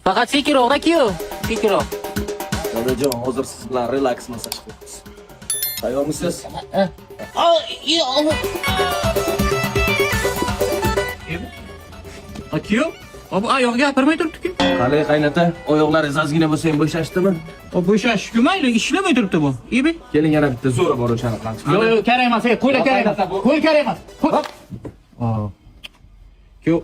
Faqat sekinroq aka, sekinroq. Dadajon, hozir siz bilan relaks massaj qilamiz. Tayyormisiz? Aka, bu oyoq gapirmay turibdi-ku. Qalay qaynota, oyoqlaringiz ozgina bo'lsa ham bo'shashdimi? Bo'shashku mayli, ishlamay turibdi bu. Ibi. Keling yana bitta zo'ra bor o'shani qilamiz. Yo'q, kerak emas, qo'yla kerak emas. Qo'y kerak emas. Yo'q.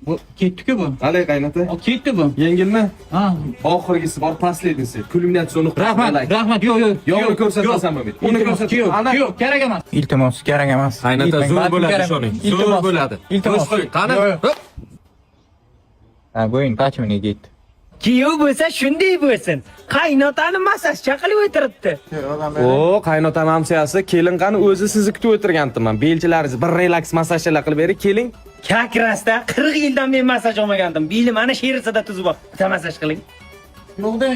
Bu ketdi-ku bu. Qalay qaynota? Ketdi bu. Yengilmi? Ha. Oxirgisi bor, pastligisi. Kulminatsiyonni Rahmat, yo'q. Yo'qni ko'rsatmasam bo'lmaydi. Uni ko'rsat. Yo'q, kerak emas. Iltimos, kerak emas. Qaynota zo'r bo'ladi ishoning. Zo'r bo'ladi. Iltimos qo'ying, qani? Ha, bo'yin pachminiga ketdi. Kuyov bo'lsa shunday bo'lsin. Qaynotani massajcha qilib o'tiribdi. O, qaynota mamsiyasi, kelin qani o'zi sizni kutib o'tirgandim. Belchilaringiz bir relaks massajlar qilib bering, keling. Kakrasda 40 yildan men massaj olmagandim. Belim ana sherisida tuzib bor. Bitta massaj qiling. Yo'qda.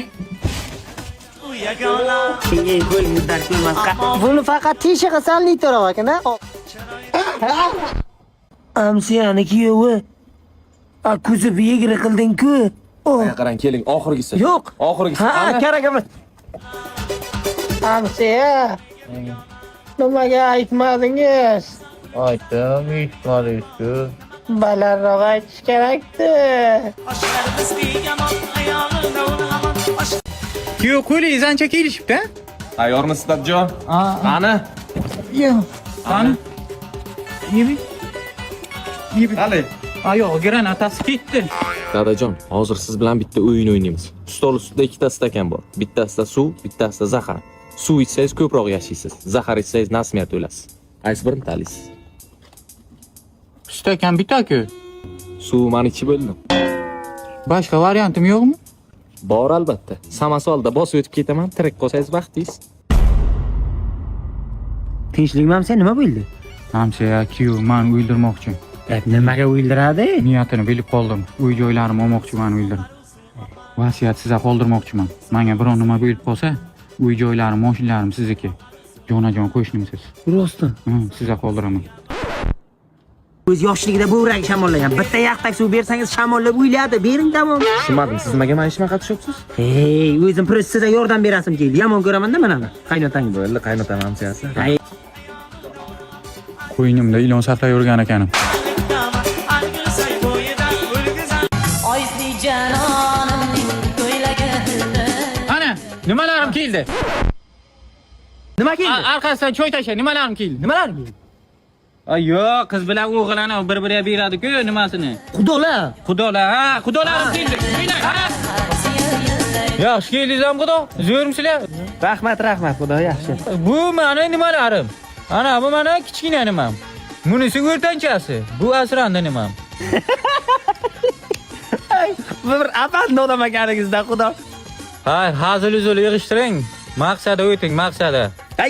Buni faqat teshig'i salni to'rab ekan-a. Amsiyani kuyovi. Ko'zi yegri qilding-ku. Qarang, keling, oxirgisi. Yo'q. Oxirgisi. Ha, kerak emas. Amsiya. Nimaga aytmadingiz? Aytdim, aytmadingiz-ku. Balandroq aytish kerakdi. Kuyov qo'lingiz ancha kelishibdi-a? Tayyormisiz, dadajon? Qani? Yo'q. Qani? Ibi. Qalay? Ayoq granatasi ketdi. Dadajon, hozir siz bilan bitta o'yin o'ynaymiz. Stol ustida ikkita stakan bor. Bittasida suv, bittasida zahar. Suv ichsangiz ko'proq yashaysiz. Zahar ichsangiz nasmiyat o'lasiz. Qaysi birini tanlaysiz? Stakan bitta-ku. Suv mani ichib bo'ldim. Boshqa variantim yo'qmi? Bor albatta. Samasolda bosib o'tib ketaman, tirik qolsangiz baxtingiz. Tinchlikmi sen nima bo'ldi? Hamsiya, kuyov meni o'ldirmoqchi. Nimaga o'ldiradi? Niyatini bilib qoldim. Uy-joylarimni olmoqchiman, o'ldirib. Vasiyat sizga qoldirmoqchiman. Menga biror nima bo'lib qolsa, uy-joylarim, mashinalarim sizniki. Jonajon qo'shnimsiz. Rostmi? Sizga qoldiraman. O'z yoshligida bo'rak shamollagan. Bitta yaqtak suv bersangiz shamollab o'yladi. Bering tamom. Tushunmadim. Siz nimaga mana ishga qatnashyapsiz? Hey, o'zim sizga yordam berasim keldi. Yomon ko'raman-da mana. Qaynotang Bo'ldi, qaynota mamsiyasi. Qo'ynimda ilon saqlab yurgan ekanim. Ana, nimalarim keldi? Nima keldi? Orqasidan choy tasha, nimalarim keldi? Nimalar keldi? Yo'q, qiz bilan o'g'ilani bir-biriga beradi-ku, nimasini? Xudolar. Xudolarim keldi. Ha. Yaxshi keldingiz ham xudo. Zo'rmisizlar? Rahmat, xudo yaxshi. Bu meni nimalarim. Ana bu mana kichkina nimam. Bunisi o'rtanchasi. Bu asrandi nimam. Bir apand odam ekaningizda xudo. Hayır, hazil-uzul yig'ishtiring. Maqsadi o'ting, maqsadi.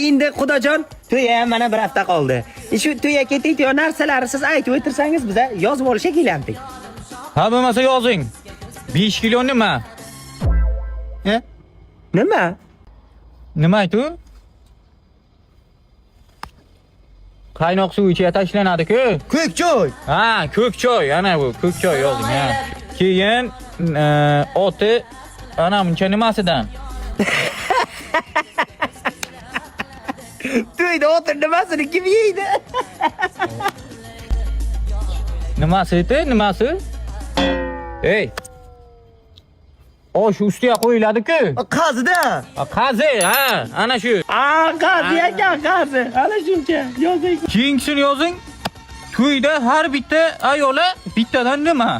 Endi xudojon, to'y ham mana bir hafta qoldi. Shu to'yga ketdik-ku, narsalarni siz aytib o'tirsangiz biz yozib olishga kelamdik. Ha, bo'lmasa yozing. 5 kilo nima? Nima? Nima aytu? Qaynoq suv ichiga tashlanadi-ku. Ko'k choy. Ha, ko'k choy, ana bu ko'k choy yozing, ha. Keyin oti ana buncha nimasidan? To'yda o'tir nimasini kim yeydi? Nimasi edi? Nimasi? Ey. Osh ustiga qo'yiladi-ku. Qazida. Qazi, ha, ana shu. Qazi ekan, qazi. Ana shuncha. Yozing. Keyingisini yozing. To'yda har bitta ayola bittadan nima?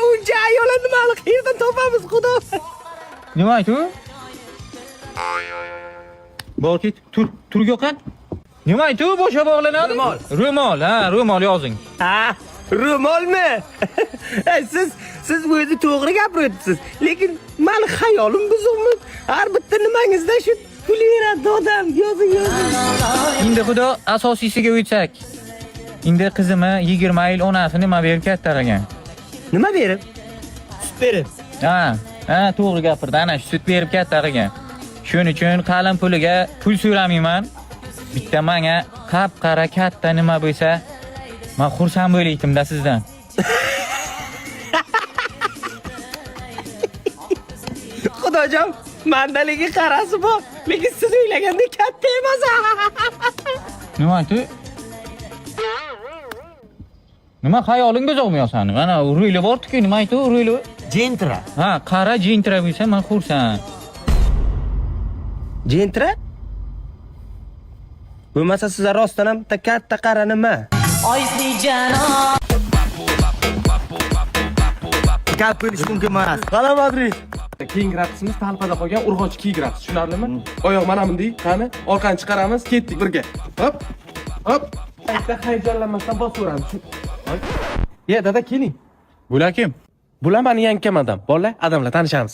Uncha ayola nimani qayerdan topamiz, xudo? Nima aytu? Borkit, tur yo'qan. Nima aytu? Boshqa bog'lanadi? Ro'mol, ha, ro'mol yozing. Ha, ro'molmi? Siz o'zi to'g'ri gapiryapsiz. Lekin meni xayolim buzilmi? Har bitta nimangizda shu kulyeradi odam. Yozing. Endi xudo asosiysiga o'tsak. Endi qizimni 20 yil onasi nima berib kattaragan? Nima berib? Sut berib. Ha, to'g'ri gapirdi. Ana shu sut berib kattaragan. Shuning uchun qalin puliga pul so'ramayman. Bitta menga qap-qara katta nima bo'lsa, men xursand bo'laydim-da sizdan. Xudojon, mandaligi qarasi bor, lekin siz o'ylagandek katta emas. Nima aytdi? Nima xayoling buzilmaysan? Mana uruyli bordi-ku, nima aytdi uruyli? Jentra. Ha, qara jentra bo'lsa, men xursand. Jentra? Bo'lmasa sizlar rostdan ham katta qara nima? Gap bo'lish mumkin emas. Qala Madrid. Keyingi raqsimiz talpada qolgan urg'ochi kiyik raqsi, tushunarlimi? Oyoq mana bunday, qani, orqani chiqaramiz, ketdik birga. Hop. Hop. Bitta hayajonlanmasdan bosaveramiz. Ye, dada keling. Bular kim? Bular meni yangi komandan. Bolalar, adamlar tanishamiz.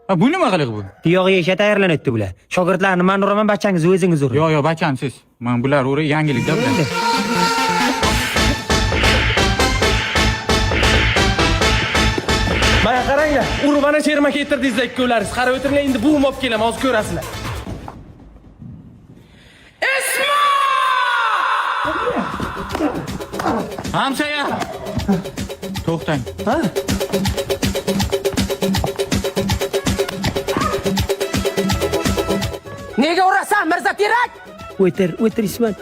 Ha, bu nima qiliq bu? Tuyog'i yesha tayyorlanibdi bular. Shogirdlarni men uraman, bachangiz o'zingiz uring. Yo, bachansiz. Men bular uri yangilikda bular. Mana qaranglar, urvana cherma keltirdingizlar ikkovlaringiz. Qarab o'tiringlar, endi buvim olib kelaman, hozir ko'rasizlar. Hamsaya. To'xtang. Ha? Nega urasan, Mirza Terak? O'tir Ismat.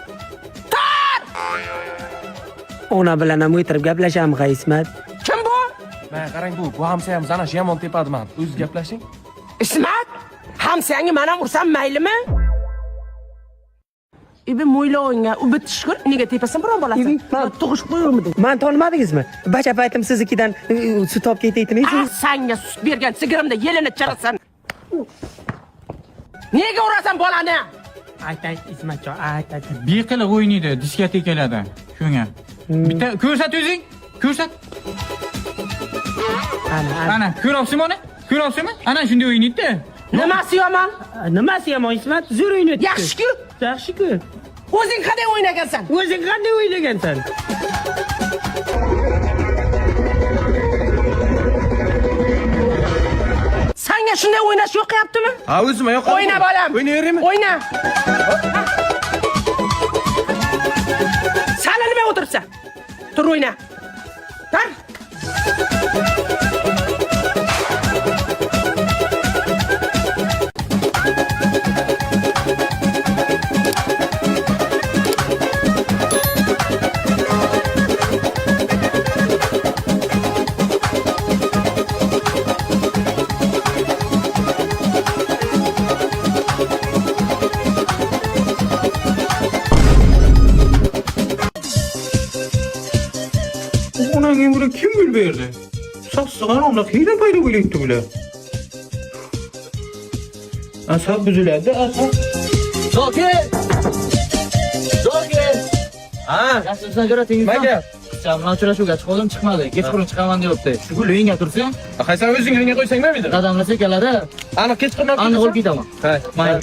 Ona bilan ham o'tirib gaplashamiz, Ismat. Kim bu? Mana qarang bu hamsayamiz ana shu yomon tepadi men. O'zingiz gaplashing. Ismat? Hamsangi men ham ursam maylimi? Ibi mo'ylovingga u bitishkur, nega tepasan biron bolasi? Tug'ish qo'yurmidi? Men tonimadingizmi? Bacha paytim siznikidan sut olib ketaytdingiz. Sanga sut bergan sigirimda yelini chirasan. Nega urasan bolani? Ayt Ismatjon, ayt. Beqilib o'ynaydi diskotekalarda. Shunga. Bitta ko'rsat o'zing. Ko'rsat. Ana, ko'ryapsizmi uni? Ko'ryapsizmi? Ana shunday o'ynaydi-da. Nimasi yomon? Nimasi yomon Ismat? Zo'r o'ynaydi. Yaxshi-ku. Yaxshi-ku. O'zing qanday o'ynagansan? O'zing qanday o'ynagansan? Sanga shunday o'ynash yo'qyaptimi? Ha, o'zim yo'q. O'yna bolam. O'ynayveraymi? O'yna. Sala nima o'tiribsan? Tur o'yna. Tur. Onanga buni kim gul berdi? Sassigan onda hiyla paydo bo'layapti bular. Asab buziladi, asab. Zokir! Ha, Yaxshisidan ko'ra tengiz. Maga. Bilan uchrashuvga chiqdim, chiqmadi. Kechqurun chiqaman deyapti. Shu gul uyingga tursin. Qaysan o'zing uyingga qo'ysang nima? Dadamlasa keladi. Aniq kechqurun Aniq olib ketaman. Ha, Mayli.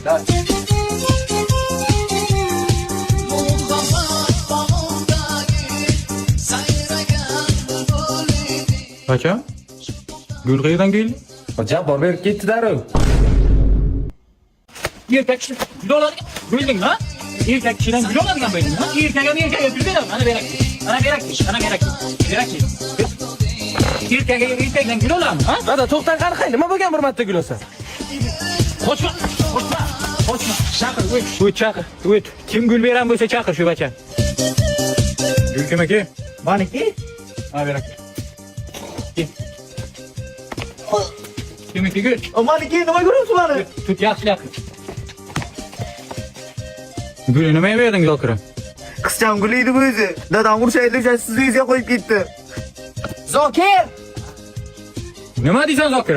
Bacha? Gul qayerdan keldi? Hojam bor berib ketdi darrov. Erkak kishi gul oladi. Bildingmi, ha? Erkak kishidan gul oladigan bo'lding, ha? Erkakga gul beradi. Mana berak. Berak. Erkakdan gul oladimi, ha? Dada, to'xtang qani, nima bo'lgan bir marta gul olsa? Qochma. Chaqir, Chaqir. Kim gul beran bo'lsa chaqir shu bacha. Gul kim aka? Maniki? Ha, berak. Kimiki gul? Maniki, nima ko'ryapsiz meni? Tut yaxshilab. Gul nima berding Zokir? Qizcham gul edi bu o'zi. Dadam urishaydi, siz uyingizga qo'yib ketdi. Zokir! Nima deysan Zokir?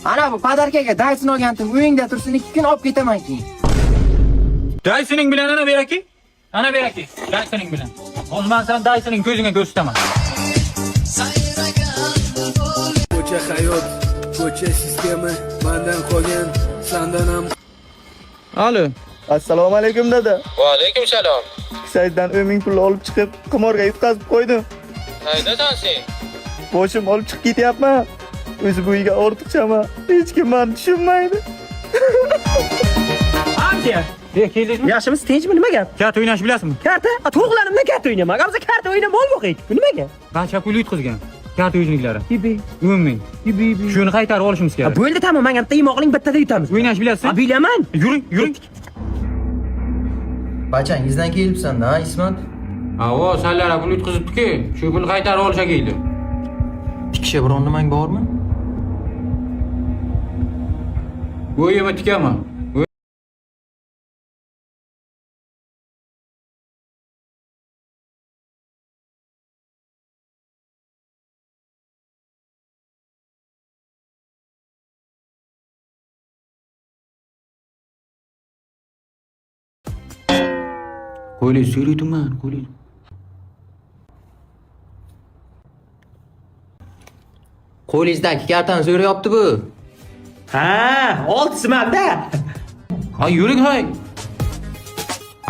Ana bu padarkaga Dyson olgandim. Uyingda tursin, 2 kun olib ketaman keyin. Daysoning bilan ana beraki? Ana beraki. Daysoning bilan. Hozir men sen Daysoning ko'zingga ko'rsataman. Ko'cha hayot, ko'cha sistema, mendan qolgan, sendan ham. Alo. Assalomu alaykum dada. Va alaykum salom. Saytdan o'ming pulni olib chiqib, qimorga yetkazib qo'ydim. Qaydasan sen? Boshim olib chiqib ketyapman. O'zi bu uyga ortiqchama. Hech kim meni tushunmaydi. Amca. Keldingmi? Yaxshimisiz, tinchmi, nima gap? Kart o'ynash bilasizmi? Karta? To'g'lanimda karta o'ynaman. Qamsa karta o'ynamol yo'q-ku. Nimaga? Bacha pul yutqizgan. karta o'yinliklari. Umumiy. Shuni qaytarib olishimiz kerak. Bo'ldi, tamom, menga bitta yemoqling bittada yutamiz. O'ynash bilasizmi? Bilaman. Yuring. Bachangizdan kelibsan-da, Ismat. Avo, sanlar pul yutqizibdi-ku, shu pulni qaytarib olishga keldi. Tikisha biron nimang bormi? Bo'yimi tikaman. Qo'yli suyrutuman, qo'yli. Qo'lingizdagi kartani so'rayapti bu. Ha, oltisiman-da. Ha, yuring hay.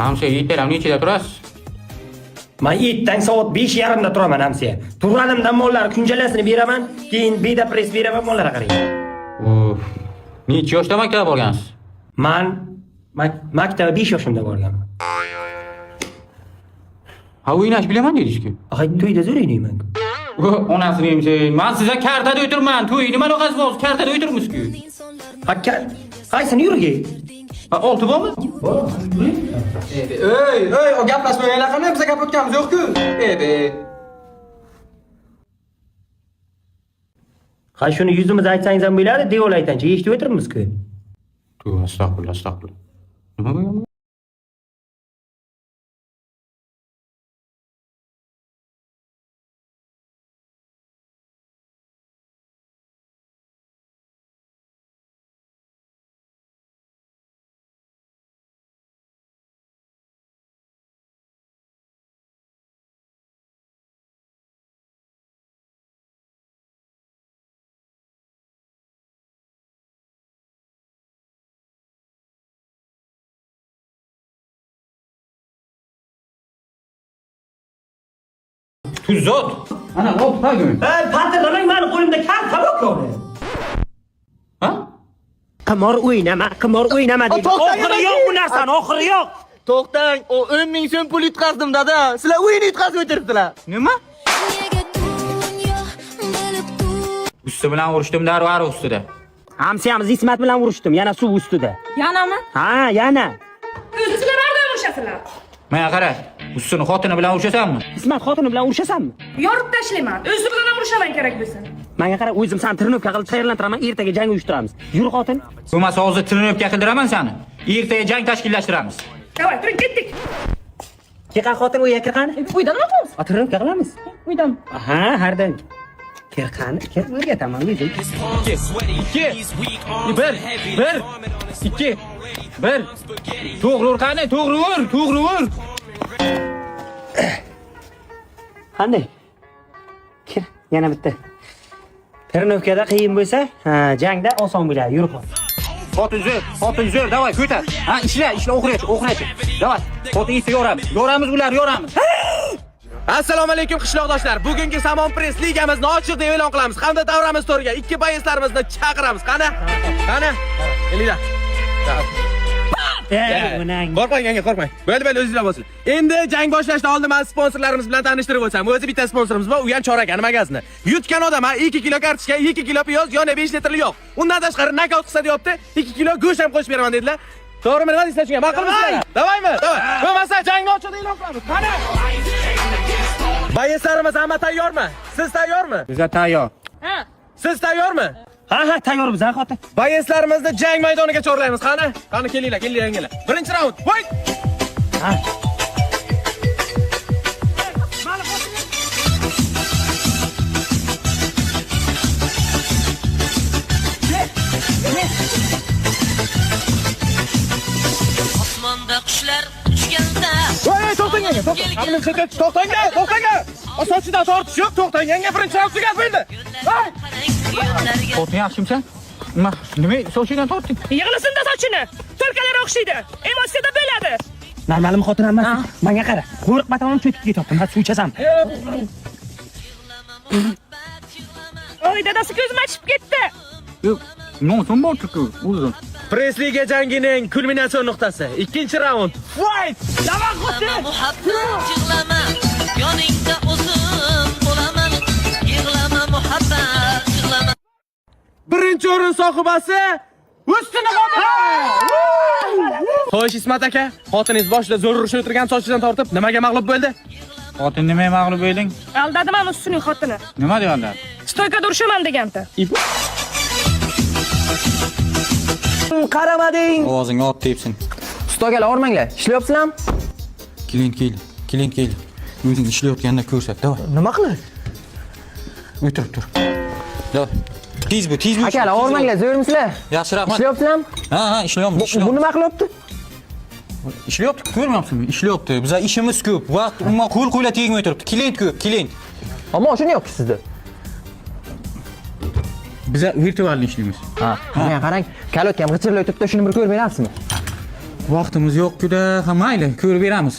Hamsa yettiram nechida turasiz? Men ertaga soat 5:30 da turaman hamsa. Turganimdan mollar kunjalasini beraman, keyin beda press beraman mollarga qarang. Of. Necha yoshda maktabga borgansiz? Men maktabga 5 yoshimda borganman. Ha, o'ynash bilaman dedingiz-ku. Hay, to'yda zo'rayman. Onasini emsay. Men sizga kartada o'tirman. To'y nima aloqasi bor? Kartada o'tirmiz-ku. Hakka, qaysini yurgi? Ha, 6 bormi? Ey, o gaplashmaganlar qanday biza gap o'tganimiz yo'q-ku. Ha, shuni yuzimizga aytsangiz ham bo'ladi, devol aytanchi, eshitib o'tiribmiz-ku. Astag'firullah. Nima bo'lgan? Tuzzot. Ana, oldu pagün. Patronning meni qo'limda karta bor-ku. Ha? Qimor o'ynama dedi. Oxiri yo'q bu narsani, oxiri yo'q. To'xtang, o 10 ming so'm pul yutqazdim dada. Sizlar o'yin yutqazib o'tiribdilar. Nima? Usti bilan urishdim darvar ustida. Hamsiyamiz Ismat bilan urishdim, yana suv ustida. Yanami? Ha, yana. O'zingizlar nerda urishasizlar? Menga qara, ustini xotini bilan urishasanmi? Ismat xotini bilan urushasanmi? Yorib tashlayman. O'zi bilan ham urishaman kerak bo'lsa. Menga qara, o'zim seni trinovka qilib tayyorlantiraman, ertaga jang uyushtiramiz. Yur xotin. Bo'lmasa hozir trinovka qildiraman seni. Ertaga jang tashkillashtiramiz. Davay, turing, ketdik. Keqa xotin u yakirqani? Uydan nima qilamiz? Trinovka qilamiz. Uydan. Ha, hardan. Kirqani, kir o'rgataman o'zim. 1. To'g'ri ur qani, to'g'ri ur. Qanday? Kir, yana bitta. Trinovkada qiyin bo'lsa, jangda oson bo'ladi. Yur xotin. Xotin zo'r, davay, ko'tar. Ha, ishla, o'qirachi. Davay, xotin isi yoramiz. Yoramiz ular, yoramiz. Assalomu alaykum qishloqdoshlar. Bugungi Samon Press ligamizni ochiq deb e'lon qilamiz. Hamda davramiz to'riga ikki boyeslarimizni chaqiramiz. Qani? Kelinglar. Qo'rqmang. Bo'ldi, o'zingizlar bo'lsin. Endi jang boshlashdan oldin men sponsorlarimiz bilan tanishtirib o'tsam. O'zi bitta sponsorimiz bor, u ham chorakani magazni. Yutgan odam 2 kilo kartoshka, 2 kilo piyoz, yana 5 litrli yog'. Undan tashqari nokaut qilsa deyapti, 2 kilo go'sht ham qo'shib beraman dedilar. To'g'rimi? Nima deysizlar shunga? Ma'qulmisizlar? Davaymi? Davay. Bo'lmasa jangni ochiq e'lon qilamiz. Qani? Boyeslarimiz hamma tayyormi? Siz tayyormi? Biz tayyor. Ha. Siz tayyormi? Ha, tayyormiz, ha xotin. Boyeslarimizni jang maydoniga chorlaymiz. Qani kelinglar. Birinchi raund. Voy! Ha. Osmonda qushlar uchganda. Voy, to'xtang. Sochidan tortish yo'q, to'xtang. Birinchi raund tugatildi. Voy! Xotin yaxshimisan? Nima sochidan tortding? Yig'lasin-da sochini. To'rkalari o'xshaydi. Emotsiyada bo'ladi. Normalmi xotin emas? Menga qara. Qo'rqmadan cho'kib ketyaptim. Ha, suv ichasan. Oy, dadasi ko'zim achib ketdi. Yo'q, nosim bor-ku, o'zim. Press liga jangining kulminatsion nuqtasi. Ikkinchi raund. Fight! Davon xotin. Muhabbat yig'lama. Yoningda o'zim bo'laman. Yig'lama birinchi o'rin sohibasi ustini qotiradi. Xo'sh, Ismat aka, xotiningiz boshida zo'r urushib o'tirgan sochidan tortib nimaga mag'lub bo'ldi? Xotin nimaga mag'lub bo'lding? Aldadim ana ustining xotini. Nima deyapsan? Stoykada urishaman degandi. Qaramading. Ovozingni olib tepsin. Ustogalar o'rmanglar. Ishlayapsizlarmi? Klient kel. O'zing ishlayotganda ko'rsat, davay. Nima qiladi? O'tirib tur. Davay. Tez bu. Akalar, o'rmanglar, zo'rmisizlar? Yaxshi, rahmat. Ishlayapsizlarmi? Ha, ishlayapmiz. Bu nima qilyapti? Ishlayapti, ko'rmayapsizmi? Ishlayapti. Bizlar ishimiz ko'p. Vaqt umuman qo'l-qo'yla tegmay turibdi. Klient ko'p, klient. Ammo shuni yo'q sizda. Biz virtualni ishlaymiz. Ha, mana qarang, kalotga ham g'ichirlay turibdi, shuni bir ko'rib berasizmi? Vaqtimiz yo'q-ku-da, ha mayli, ko'rib beramiz.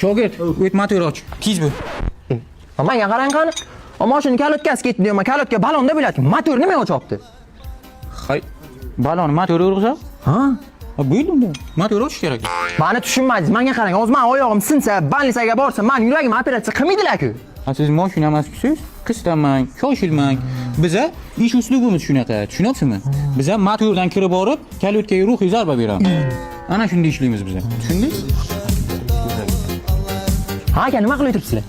Shogird, o'tma tur och. Tez bu. Menga qarang qani. Ammo shuni kalotkasi ketdi deyman, kalotga balonda bo'ladi. Motor nima o'chopti? Hay. Balon motori urg'izab? Ha? Bo'ldimi? Motor o'chish kerak. Mani tushunmadingiz. Menga qarang, hozir men oyog'im sinsa, balnisaga borsam, men yuragim operatsiya qilmaydilar-ku. Ha, siz mashina emas-siz? Qistamang, shoshilmang. Biza ish uslubimiz shunaqa, tushunyapsizmi? Biza motordan kirib borib, kalotga ruhiy zarba beramiz. Ana shunday ishlaymiz biz. Tushundingiz? Ha, aka, nima qilib turibsizlar?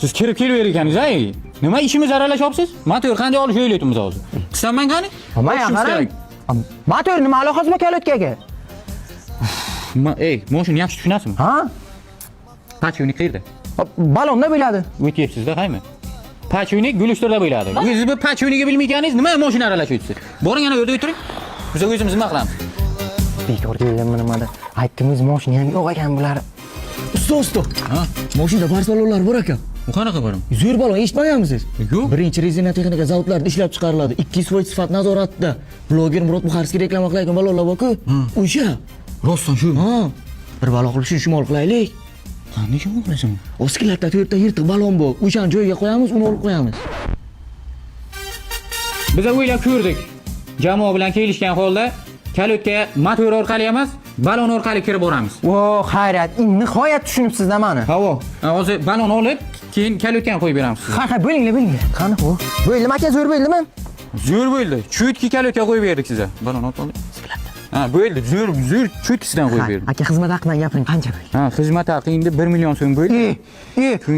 Siz kirib kelaver ekansiz-ay. Nima ishimiz aralashyapsiz? Motor qanday olish o'ylayapmiz hozir. Qistamang qani? Menga qarang. Motor nima aloqasi bor kalotkaga? Ey, mashina yaxshi tushunasizmi? Ha? Pachonik qayerda? Balonda bo'ladi. O'tyapsiz-da, qaymi? Pachonik gulishtirda bo'ladi. O'zingiz bu pachoniga bilmayganingiz nima mashina aralashyapsiz? Boring ana yerda o'tiring. Biz o'zimiz nima qilamiz? Bekor kelganman nimada. Aytdingiz, mashina ham yo'q ekan bular. Usta. Ha? Mashinada barsalonlar bor ekan. U qanaqa borim? Zo'r balon eshitmaganmisiz? Yo'q. Birinchi rezina texnika zavodlarida ishlab chiqariladi. 200% sifat nazoratida. Bloger Murod Muxarskiy reklama qilayotgan balonlar bor-ku. O'sha. Rostdan shu. Ha. Bir balon qilib shuni shimol qilaylik. Qanday shimol qilasan? Oskilarda 4 ta yirtiq balon bor. O'shani joyiga qo'yamiz, uni olib qo'yamiz. Biz o'ylab ko'rdik. Jamoa bilan kelishgan holda kalotga motor orqali emas, balon orqali kirib boramiz. Vo, xayriyat, nihoyat tushunibsiz-da meni. Havo. Hozir balon olib, keyin kalotga qo'yib beramiz. Ha, bo'linglar. Qani bu? Bo'ldimi aka, zo'r bo'ldimi? Zo'r bo'ldi. Chutki kalotga qo'yib berdik sizga. Balon olib. Ha, bo'ldi. Zo'r chutkisidan qo'yib berdik. Aka, xizmat haqidan gapiring, qancha bo'ldi? Ha, xizmat haqi endi 1 million so'm bo'ldi.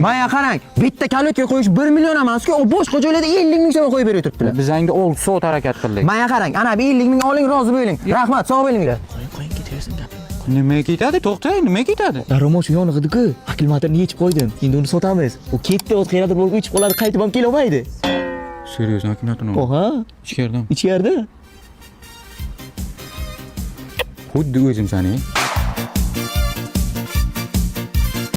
Menga qarang, bitta kalotga qo'yish 1 million emas-ku, u boshqa joylarda 50 ming so'm qo'yib berib turibdilar. Biz endi 6 soat harakat qildik. Menga qarang, ana 50 ming oling, rozi bo'ling. Rahmat, sog' bo'linglar. Nima ketadi? To'xta, nima ketadi? Daromosh yonig'idi-ku. Akkumulyatorni yechib qo'ydim. Endi uni sotamiz. U ketdi, o'z xiyonat bo'lib o'chib qoladi, qaytib ham kela olmaydi. Seriozdan akkumulyatorni. Oha, Ichkaridan. ichkarida. Xuddi o'zim sani.